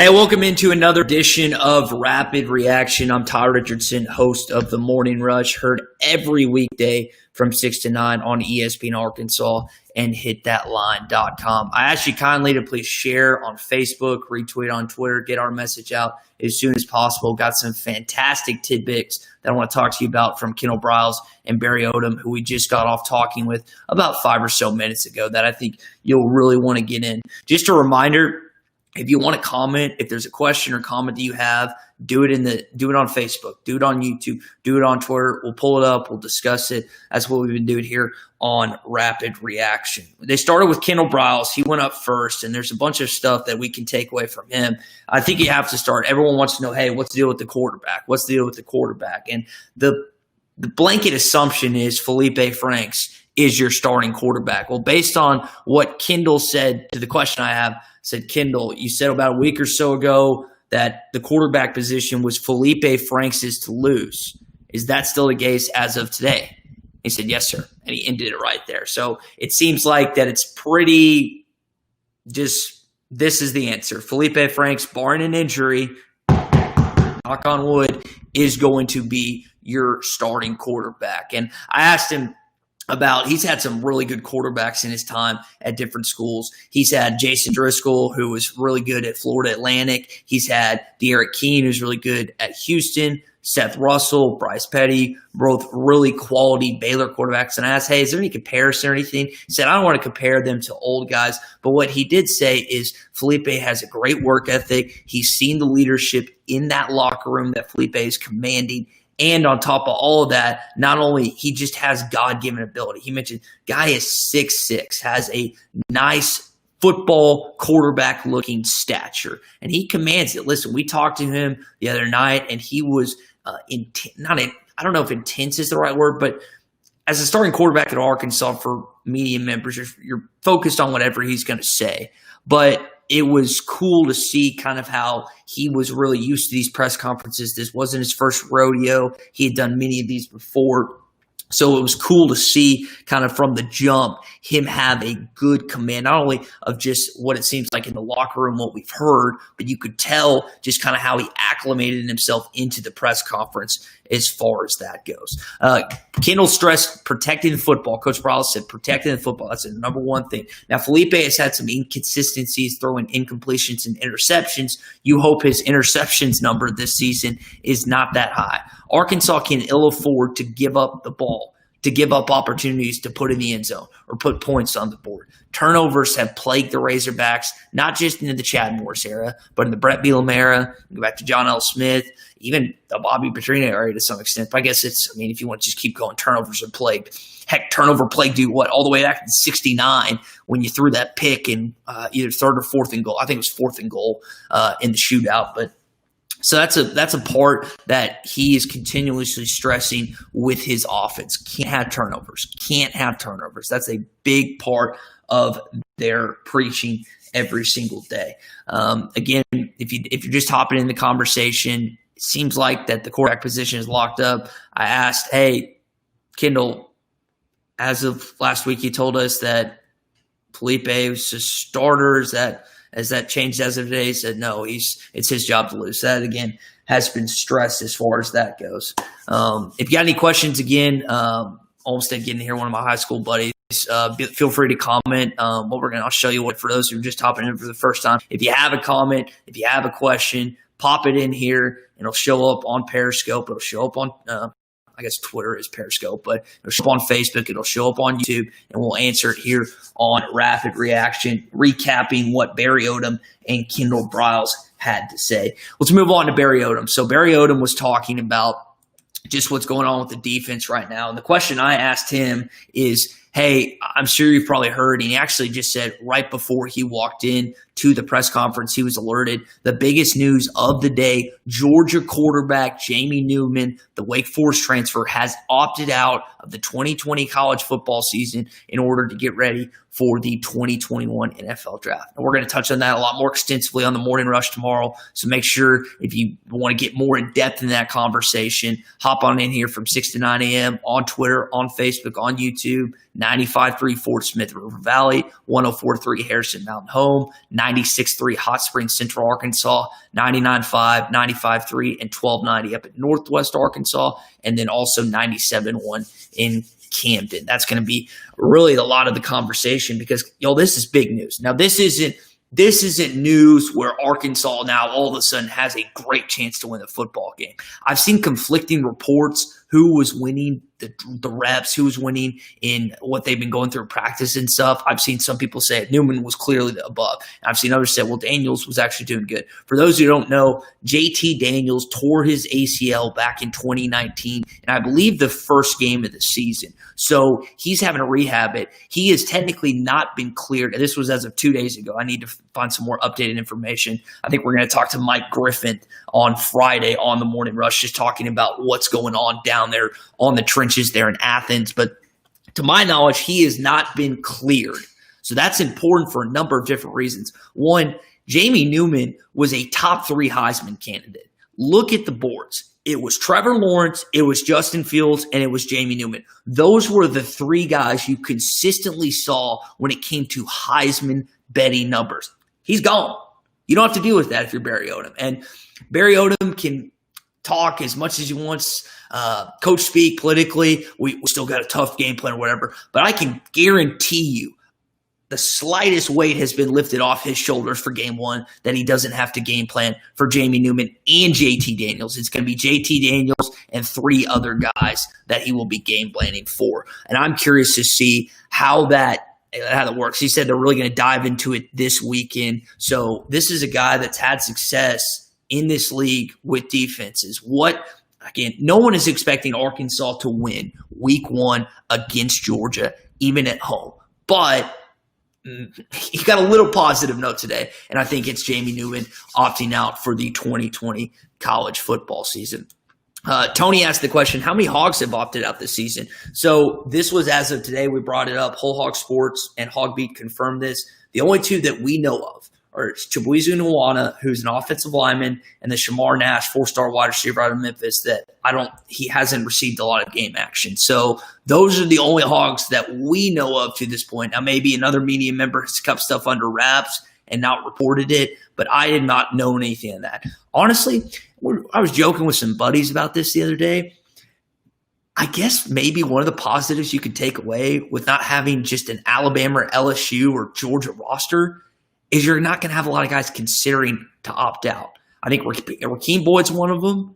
Hey, welcome into another edition of Rapid Reaction. I'm Ty Richardson, host of The Morning Rush, heard every weekday from 6 to 9 on ESPN Arkansas and hitthatline.com. I ask you kindly to please share on Facebook, retweet on Twitter, get our message out as soon as possible. Got some fantastic tidbits that I want to talk to you about from Kendall Briles and Briles Odom, who we just got off talking with about 5 or so minutes ago that I think you'll really want to get in. Just a reminder, if you want to comment, if there's a question or comment that you have, do it on Facebook, do it on YouTube, do it on Twitter. We'll pull it up. We'll discuss it. That's what we've been doing here on Rapid Reaction. They started with Kendall Briles. He went up first, and there's a bunch of stuff that we can take away from him. I think you have to start. Everyone wants to know, hey, what's the deal with the quarterback? What's the deal with the quarterback? And the blanket assumption is Felipe Franks is your starting quarterback. Well, based on what Kendall said to the question I have, said, Kendall, you said about a week or so ago that the quarterback position was Felipe Franks' to lose. Is that still the case as of today? He said, yes, sir. And he ended it right there. So it seems like that it's pretty just this is the answer. Felipe Franks, barring an injury, knock on wood, is going to be your starting quarterback. And I asked him he's had some really good quarterbacks in his time at different schools. He's had Jason Driscoll, who was really good at Florida Atlantic. He's had De'Aaron Keene, who's really good at Houston. Seth Russell, Bryce Petty, both really quality Baylor quarterbacks. And I asked, hey, is there any comparison or anything? He said, I don't want to compare them to old guys. But what he did say is Felipe has a great work ethic. He's seen the leadership in that locker room that Felipe is commanding. And on top of all of that, not only he just has God-given ability. He mentioned guy is 6'6", has a nice football quarterback-looking stature, and he commands it. Listen, we talked to him the other night, and he was I don't know if intense is the right word, but as a starting quarterback at Arkansas for media members, you're focused on whatever he's going to say. But it was cool to see kind of how he was really used to these press conferences. This wasn't his first rodeo. He had done many of these before. So it was cool to see kind of from the jump him have a good command, not only of just what it seems like in the locker room, what we've heard, but you could tell just kind of how he acclimated himself into the press conference as far as that goes. Kendall stressed protecting the football. Coach Briles said protecting the football. That's the number one thing. Now, Felipe has had some inconsistencies, throwing incompletions and interceptions. You hope his interceptions number this season is not that high. Arkansas can ill afford to give up the ball, to give up opportunities to put in the end zone or put points on the board. Turnovers have plagued the Razorbacks, not just in the Chad Morris era, but in the Brett Bielema era. Go back to John L. Smith, even the Bobby Petrino era to some extent. But I guess if you want to just keep going, turnovers are plagued. Heck, turnover plagued you, all the way back in 69 when you threw that pick in either third or fourth and goal. I think it was fourth and goal in the shootout, but so that's a part that he is continuously stressing with his offense. Can't have turnovers. That's a big part of their preaching every single day. Again, if you're just hopping in the conversation, it seems like that the quarterback position is locked up. I asked, hey, Kendall, as of last week, he told us that Felipe was a starter. Has that changed as of today? He said, no, it's his job to lose. That, again, has been stressed as far as that goes. If you got any questions, again, Olmstead getting here, one of my high school buddies, feel free to comment. I'll show you for those who are just hopping in for the first time. If you have a comment, if you have a question, pop it in here. It'll show up on Periscope. It'll show up on I guess Twitter is Periscope, but it'll show up on Facebook. It'll show up on YouTube, and we'll answer it here on Rapid Reaction, recapping what Briles Odom and Kendall Briles had to say. Let's move on to Briles Odom. So Briles Odom was talking about just what's going on with the defense right now. And the question I asked him is, hey, I'm sure you've probably heard, and he actually just said right before he walked in to the press conference, he was alerted. The biggest news of the day, Georgia quarterback Jamie Newman, the Wake Forest transfer, has opted out of the 2020 college football season in order to get ready for the 2021 NFL draft. And we're going to touch on that a lot more extensively on the Morning Rush tomorrow. So make sure if you want to get more in depth in that conversation, hop on in here from 6 to 9 a.m. on Twitter, on Facebook, on YouTube. 95.3 Fort Smith River Valley, 104.3 Harrison Mountain Home, 96.3 Hot Springs Central Arkansas, 99.5, 95.3, and 1290 up at Northwest Arkansas, and then also 97.1 in Camden. That's going to be really a lot of the conversation because, this is big news. Now, this isn't news where Arkansas now all of a sudden has a great chance to win the football game. I've seen conflicting reports who was winning the reps, who was winning in what they've been going through practice and stuff. I've seen some people say Newman was clearly the above. I've seen others say, well, Daniels was actually doing good. For those who don't know, JT Daniels tore his ACL back in 2019, and I believe the first game of the season. So he's having to rehab it. He has technically not been cleared. This was as of 2 days ago. I need to find some more updated information. I think we're going to talk to Mike Griffin on Friday on the Morning Rush, just talking about what's going on down there on the trenches there in Athens. But to my knowledge, he has not been cleared. So that's important for a number of different reasons. One, Jamie Newman was a top 3 Heisman candidate. Look at the boards. It was Trevor Lawrence, it was Justin Fields, and it was Jamie Newman. Those were the 3 guys you consistently saw when it came to Heisman betting numbers. He's gone. You don't have to deal with that if you're Barry Odom. And Barry Odom can talk as much as he wants, coach speak politically. We still got a tough game plan or whatever. But I can guarantee you the slightest weight has been lifted off his shoulders for game 1 that he doesn't have to game plan for Jamie Newman and JT Daniels. It's going to be JT Daniels and 3 other guys that he will be game planning for. And I'm curious to see how that works. He said they're really going to dive into it this weekend. So this is a guy that's had success in this league with defenses. Again, no one is expecting Arkansas to win week 1 against Georgia, even at home. But he got a little positive note today, and I think it's Jamie Newman opting out for the 2020 college football season. Tony asked the question, how many Hogs have opted out this season? So this was as of today. We brought it up. Whole Hog Sports and Hogbeat confirmed this. The only 2 that we know of are Chibuizu Nwana, who's an offensive lineman, and the Shamar Nash, 4-star wide receiver out of Memphis that he hasn't received a lot of game action. So those are the only Hogs that we know of to this point. Now, maybe another media member has kept stuff under wraps and not reported it, but I did not know anything of that. Honestly, I was joking with some buddies about this the other day. I guess maybe one of the positives you could take away with not having just an Alabama or LSU or Georgia roster is you're not going to have a lot of guys considering to opt out. I think Rakeem Boyd's one of them.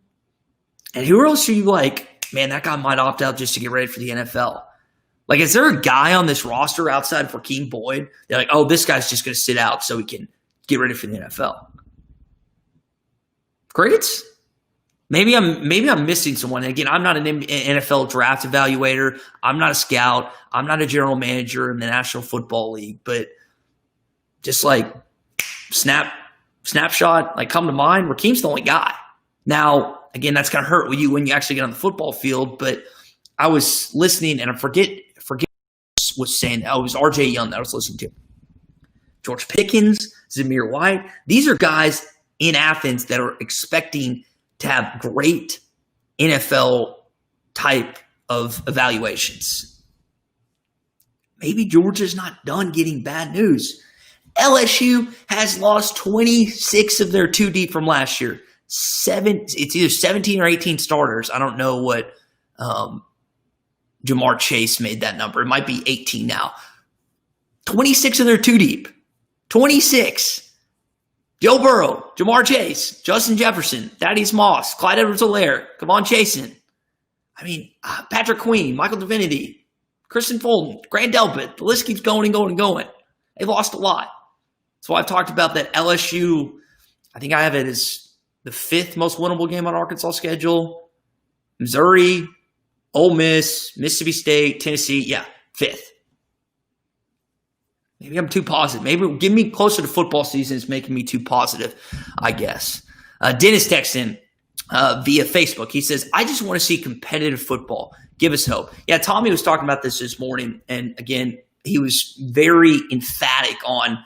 And who else are you like, man, that guy might opt out just to get ready for the NFL? Like, is there a guy on this roster outside of Rakeem Boyd? They're like, oh, this guy's just going to sit out so he can get ready for the NFL. Crickets? Maybe I'm missing someone. Again, I'm not an NFL draft evaluator. I'm not a scout. I'm not a general manager in the National Football League. But just like snapshot, like come to mind, Rakeem's the only guy. Now, again, that's going to hurt you when you actually get on the football field. But I was listening, and I forget was saying that. It was R.J. Young that I was listening to. George Pickens, Zamir White. These are guys in Athens that are expecting to have great NFL type of evaluations. Maybe Georgia's not done getting bad news. LSU has lost 26 of their 2 deep from last year. It's either 17 or 18 starters. I don't know what Jamar Chase made that number. It might be 18 now. 26 of their 2 deep. 26. Joe Burrow, Jamar Chase, Justin Jefferson, Thaddeus Moss, Clyde Edwards-Helaire, Kevon Chasen. I mean, Patrick Queen, Michael Divinity, Kristen Fulton, Grant Delpit. The list keeps going and going and going. They've lost a lot. That's why I've talked about that LSU. I think I have it as the 5th most winnable game on Arkansas' schedule. Missouri, Ole Miss, Mississippi State, Tennessee. Yeah, 5th. Maybe I'm too positive. Maybe getting me closer to football season is making me too positive, I guess. Dennis texts in via Facebook. He says, I just want to see competitive football. Give us hope. Yeah, Tommy was talking about this morning, and again, he was very emphatic on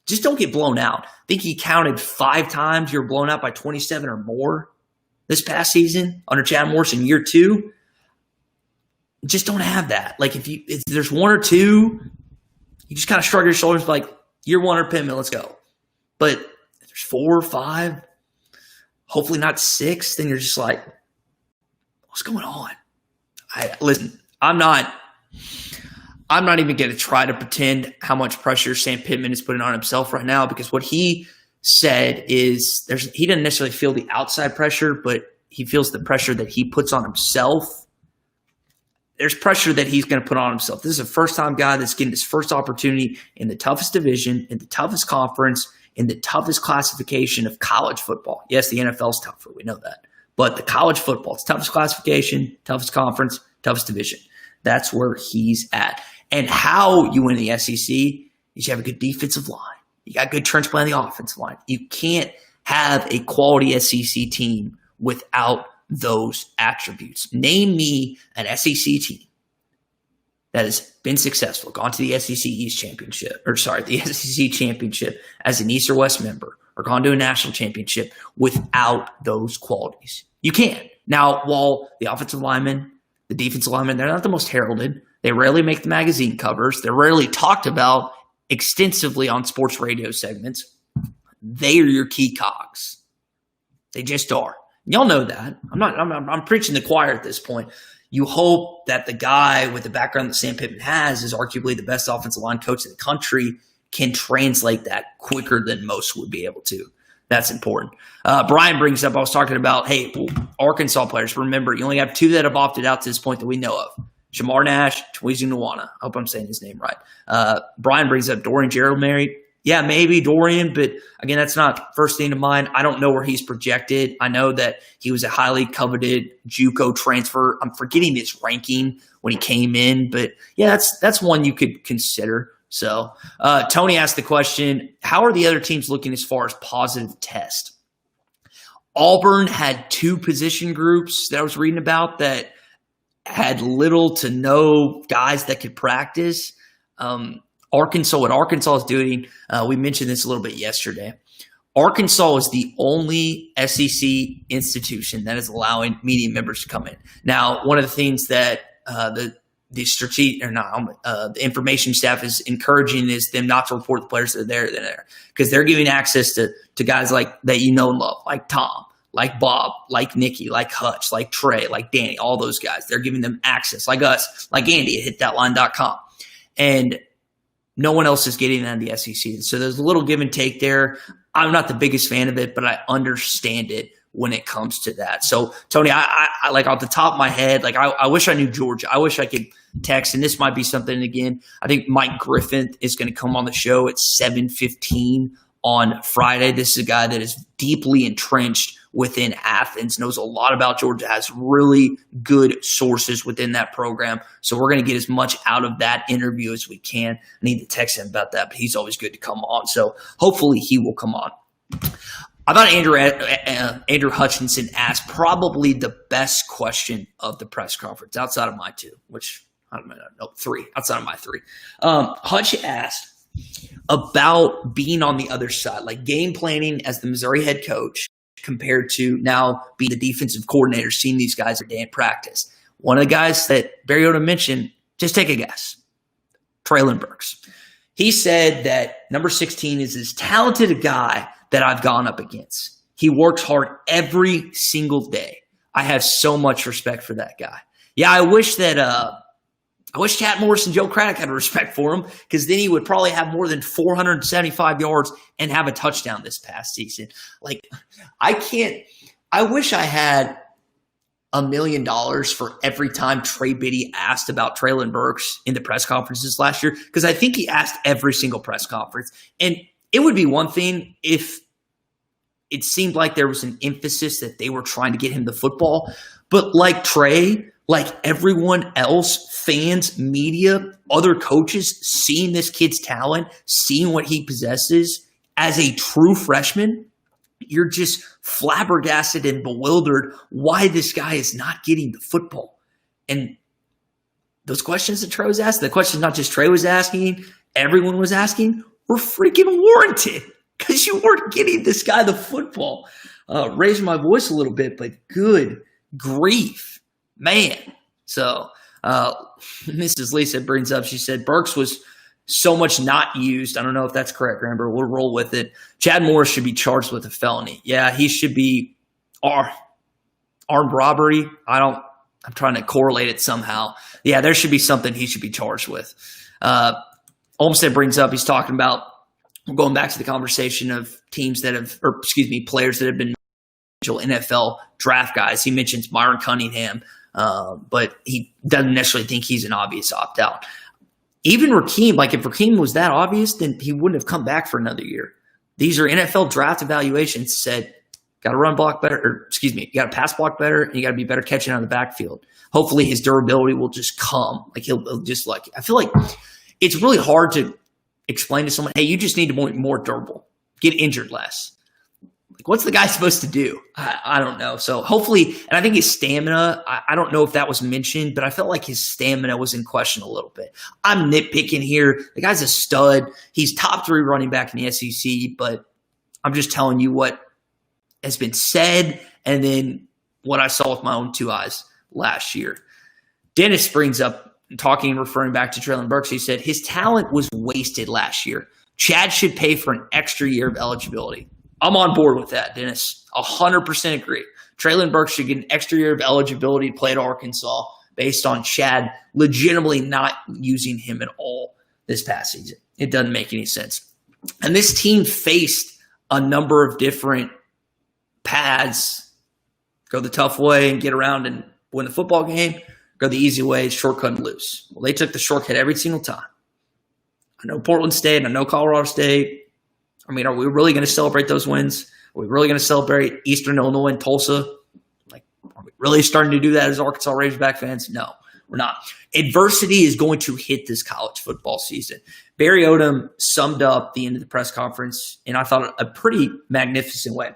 just don't get blown out. I think he counted 5 times you were blown out by 27 or more this past season under Chad Morris in year 2. just don't have that. Like if there's one or two, you just kind of shrug your shoulders like, year one or Pittman, let's go. But if there's 4 or 5, hopefully not 6, then you're just like, what's going on? Listen, I'm not even going to try to pretend how much pressure Sam Pittman is putting on himself right now, because what he said is he doesn't necessarily feel the outside pressure, but he feels the pressure that he puts on himself. There's pressure that he's going to put on himself. This is a first-time guy that's getting his first opportunity in the toughest division, in the toughest conference, in the toughest classification of college football. Yes, the NFL's tougher. We know that. But the college football, it's toughest classification, toughest conference, toughest division. That's where he's at. And how you win the SEC is you have a good defensive line. You got good trench play on the offensive line. You can't have a quality SEC team without those attributes. Name me an SEC team that has been successful, gone to the SEC East Championship, the SEC Championship as an East or West member, or gone to a national championship without those qualities. You can't. Now, while the offensive linemen, the defensive linemen, they're not the most heralded. They rarely make the magazine covers. They're rarely talked about extensively on sports radio segments. They are your key cogs. They just are. Y'all know that. I'm preaching the choir at this point. You hope that the guy with the background that Sam Pittman has is arguably the best offensive line coach in the country can translate that quicker than most would be able to. That's important. Brian brings up, I was talking about, hey, Arkansas players, remember, you only have 2 that have opted out to this point that we know of. Shamar Nash, Tweezy Nwana. I hope I'm saying his name right. Brian brings up Dorian Gerald-Mary. Yeah, maybe Dorian, but again, that's not first thing to mind. I don't know where he's projected. I know that he was a highly coveted JUCO transfer. I'm forgetting his ranking when he came in, but yeah, that's one you could consider. So Tony asked the question, how are the other teams looking as far as positive test? Auburn had 2 position groups that I was reading about that had little to no guys that could practice. What Arkansas is doing, we mentioned this a little bit yesterday. Arkansas is the only SEC institution that is allowing media members to come in. Now, one of the things that the information staff is encouraging is them not to report the players that are there, because they're giving access to guys like that you know and love, like Tom, like Bob, like Nikki, like Hutch, like Trey, like Danny, all those guys. They're giving them access, like us, like Andy at hitthatline.com. And no one else is getting that in the SEC. So there's a little give and take there. I'm not the biggest fan of it, but I understand it when it comes to that. So, Tony, I like off the top of my head, like I wish I knew Georgia. I wish I could text, and this might be something, again, I think Mike Griffin is going to come on the show at 7:15 on Friday. This is a guy that is deeply entrenched within Athens, knows a lot about Georgia, has really good sources within that program. So we're going to get as much out of that interview as we can. I need to text him about that, but he's always good to come on. So hopefully he will come on. I thought Andrew Hutchinson asked probably the best question of the press conference outside of my 2, which I don't know, 3, outside of my 3. Hutch asked about being on the other side, like game planning as the Missouri head coach compared to now being the defensive coordinator, seeing these guys every day in practice. One of the guys that Barry Odom mentioned, just take a guess, Treylon Burks. He said that number 16 is as talented a guy that I've gone up against. He works hard every single day. I have so much respect for that guy. Yeah, I wish Chad Morris and Joe Craddock had respect for him, because then he would probably have more than 475 yards and have a touchdown this past season. Like, I wish I had $1 million for every time Trey Biddy asked about Treylon Burks in the press conferences last year, because I think he asked every single press conference. And it would be one thing if it seemed like there was an emphasis that they were trying to get him the football. But like Trey, like everyone else, fans, media, other coaches, seeing this kid's talent, seeing what he possesses as a true freshman, you're just flabbergasted and bewildered why this guy is not getting the football. And those questions that Trey was asking, the questions not just Trey was asking, everyone was asking, were freaking warranted, because you weren't getting this guy the football. Raising my voice a little bit, but good grief, man. So Mrs. Lisa brings up, she said, Burks was so much not used. I don't know if that's correct, Ramber. We'll roll with it. Chad Morris should be charged with a felony. Yeah, he should be armed robbery. I'm trying to correlate it somehow. Yeah, there should be something he should be charged with. Olmstead brings up, he's talking about, going back to the conversation of players that have been NFL draft guys. He mentions Myron Cunningham, but he doesn't necessarily think he's an obvious opt-out. Even Rakeem, if Rakeem was that obvious, then he wouldn't have come back for another year. These are NFL draft evaluations said, got to run block better, you got to pass block better, and you got to be better catching out of the backfield. Hopefully his durability will just come. He'll just I feel like it's really hard to explain to someone, hey, you just need to be more durable. Get injured less. What's the guy supposed to do? I don't know. So hopefully, and I think his stamina, I don't know if that was mentioned, but I felt like his stamina was in question a little bit. I'm nitpicking here. The guy's a stud. He's top 3 running back in the SEC, but I'm just telling you what has been said and then what I saw with my own 2 eyes last year. Dennis brings up, talking and referring back to Treylon Burks, he said, his talent was wasted last year. Chad should pay for an extra year of eligibility. I'm on board with that, Dennis. 100% agree. Treylon Burks should get an extra year of eligibility to play at Arkansas based on Chad legitimately not using him at all this past season. It doesn't make any sense. And this team faced a number of different paths. Go the tough way and get around and win the football game. Go the easy way, shortcut and lose. Well, they took the shortcut every single time. I know Portland State. I know Colorado State. I mean, are we really going to celebrate those wins? Are we really going to celebrate Eastern Illinois and Tulsa? Are we really starting to do that as Arkansas Razorback fans? No, we're not. Adversity is going to hit this college football season. Barry Odom summed up the end of the press conference, and I thought a pretty magnificent way.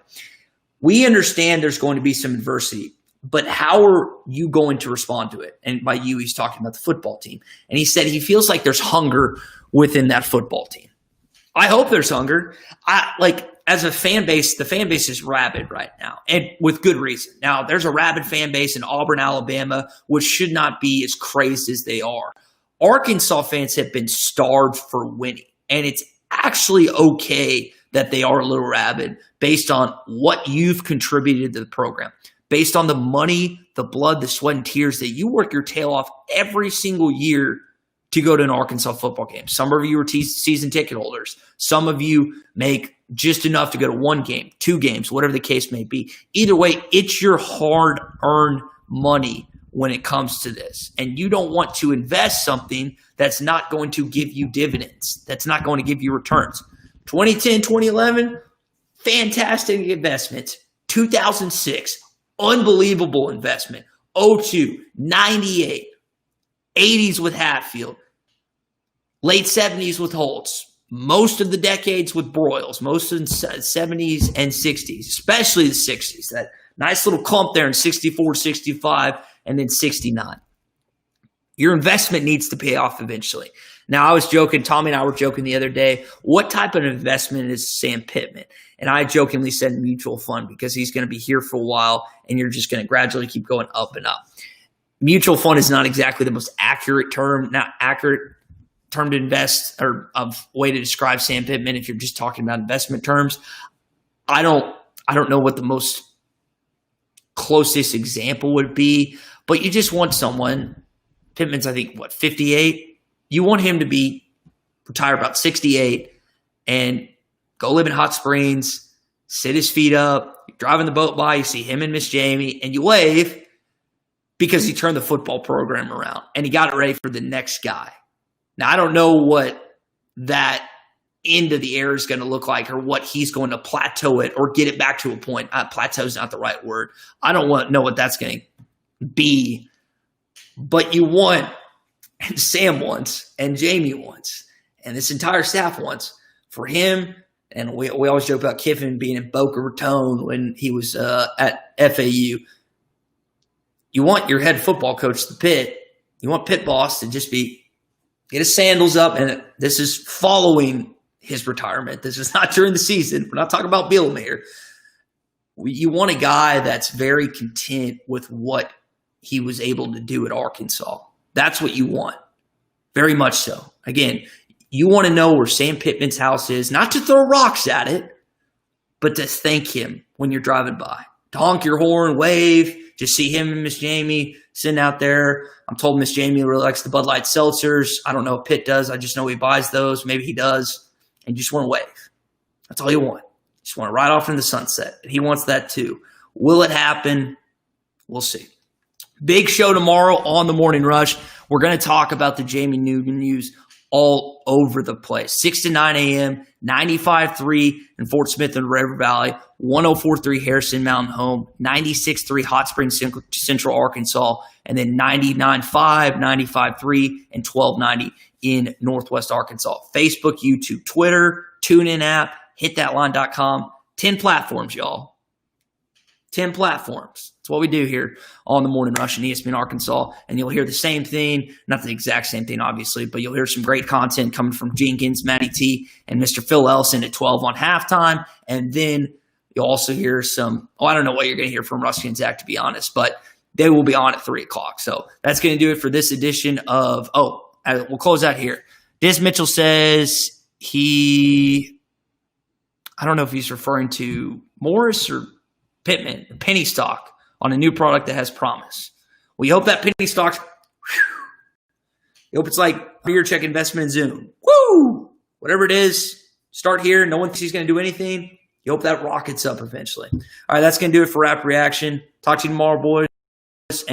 We understand there's going to be some adversity, but how are you going to respond to it? And by you, he's talking about the football team. And he said he feels like there's hunger within that football team. I hope there's hunger. As a fan base, the fan base is rabid right now, and with good reason. Now, there's a rabid fan base in Auburn, Alabama, which should not be as crazy as they are. Arkansas fans have been starved for winning, and it's actually okay that they are a little rabid based on what you've contributed to the program, based on the money, the blood, the sweat, and tears that you work your tail off every single year to go to an Arkansas football game. Some of you are season ticket holders. Some of you make just enough to go to 1 game, 2 games, whatever the case may be. Either way, it's your hard-earned money when it comes to this. And you don't want to invest something that's not going to give you dividends, that's not going to give you returns. 2010, 2011, fantastic investments. 2006, unbelievable investment. 02, 98. 80s with Hatfield, late 70s with Holtz, most of the decades with Briles, most of the 70s and 60s, especially the 60s, that nice little clump there in 64, 65, and then 69. Your investment needs to pay off eventually. Now, I was joking, Tommy and I were joking the other day, what type of investment is Sam Pittman? And I jokingly said mutual fund because he's going to be here for a while and you're just going to gradually keep going up and up. Mutual fund is not exactly the most accurate term to invest or a way to describe Sam Pittman if you're just talking about investment terms. I don't know what the most closest example would be, but you just want someone, Pittman's I think 58? You want him to be retired about 68 and go live in Hot Springs, sit his feet up, you're driving the boat by, you see him and Miss Jamie, and you wave because he turned the football program around and he got it ready for the next guy. Now, I don't know what that end of the era is going to look like or what he's going to plateau it or get it back to a point. Plateau is not the right word. I don't know what that's going to be. But you want, and Sam wants, and Jamie wants, and this entire staff wants for him. And we always joke about Kiffin being in Boca Raton when he was at FAU. You want your head football coach, the Pitt. You want Pitt Boss to just get his sandals up. And this is following his retirement. This is not during the season. We're not talking about Bielema here. You want a guy that's very content with what he was able to do at Arkansas. That's what you want. Very much so. Again, you want to know where Sam Pittman's house is, not to throw rocks at it, but to thank him when you're driving by. To honk your horn, wave, just see him and Miss Jamie sitting out there. I'm told Miss Jamie really likes the Bud Light seltzers. I don't know if Pitt does. I just know he buys those. Maybe he does. And you just want to wave. That's all you want. You just want to ride off in the sunset. And he wants that too. Will it happen? We'll see. Big show tomorrow on the Morning Rush. We're going to talk about the Jamie Newman news all over the place. 6 to 9 a.m., 95.3 in Fort Smith and River Valley, 104.3 Harrison Mountain Home, 96.3 Hot Springs Central Arkansas, and then 99.5, 95.3, and 1290 in Northwest Arkansas. Facebook, YouTube, Twitter, TuneIn app, hitthatline.com. 10 platforms, y'all. 10 platforms. That's what we do here on the Morning Rush in ESPN Arkansas. And you'll hear the same thing, not the exact same thing, obviously, but you'll hear some great content coming from Jenkins, Matty T, and Mr. Phil Ellison at 12 on halftime. And then you'll also hear some, I don't know what you're going to hear from Rusty and Zach, to be honest, but they will be on at 3 o'clock. So that's going to do it for this edition of, we'll close out here. Diz Mitchell says I don't know if he's referring to Morris or Pittman, penny stock on a new product that has promise. We hope that penny stock's, you hope it's like your check investment in Zoom. Woo! Whatever it is, start here. No one thinks he's going to do anything. You hope that rockets up eventually. All right, that's going to do it for Rap Reaction. Talk to you tomorrow, boys.